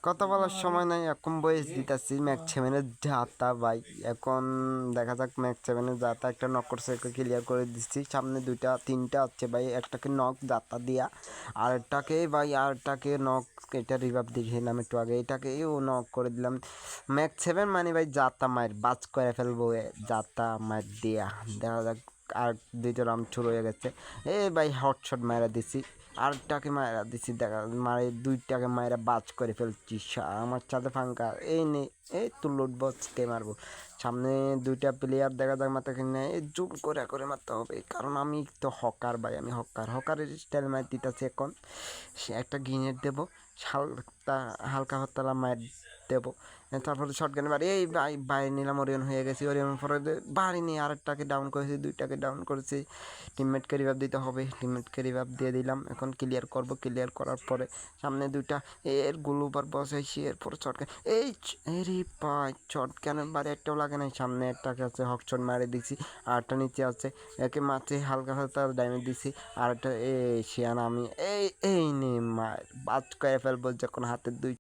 কথা বলার সময় নাই, এখন বয়স দিতেছি ম্যাক্স সেভেনের যাতা ভাই। এখন দেখা যাক ম্যাক্স সেভেনের যাতা একটা নক করছে, ক্লিয়ার করে দিচ্ছি। সামনে দুইটা তিনটা হচ্ছে ভাই, একটাকে নক যাতা দিয়া, আরেকটাকে ভাই আরেকটাকে নক, এটা রিভাব দিয়েছিলাম একটু আগে, এটাকেও নক করে দিলাম। ম্যাক্স সেভেন মানে ভাই যাতা মায়ের বাজ করে ফেলবো যাতা মায়ের দিয়া। দেখা যাক আর দুইটা রাউন্ড শুরু হয়ে গেছে। ভাই হটশট মায়েরা দিছি, আরেকটাকে মায়েরা দিছি, দেখা মারে দুইটাকে মায়েরা বাজ করে ফেলছি। আমার সাথে ফাঙ্কা এই নে, এই তো লুটবক্সকে মারবো। সামনে দুইটা প্লেয়ার দেখা যাক মাথা কিনে জুম করে মারতে হবে, কারণ আমি তো হকার ভাই, আমি হকারের স্টাইল মার দিতেছি। এখন সে একটা গ্রেনেড দেবো, হালকা হালকা হতালা মার দেবো, তারপরে শর্ট গানে বাড়ি এই বাইরে নিলাম। ওরিয়ন হয়ে গেছি, ওরিয়ন পরে বাড়ি নিয়ে আরেকটাকে ডাউন করেছি, দুইটাকে ডাউন করেছি। টিমমেটকে রিভাইভ দিতে হবে, টিমমেটকে রিভাইভ দিয়ে দিলাম। এখন ক্লিয়ার করব, ক্লিয়ার করার পরে সামনে দুইটা এর গ্লোবার বসাইছি, এরপর শর্টগান এরই পাই শর্টগানের বাড়ি একটাও লাগে নাই। সামনে একটাকে আছে হকশট মারে দিছি, আরটা নিচে আছে, একে মারছে হালকা হালকা ড্যামেজ দিছি। আর একটা শিয়ানা আমি এই নে মার বাজ করে ফেলবো যখন হাতে দুই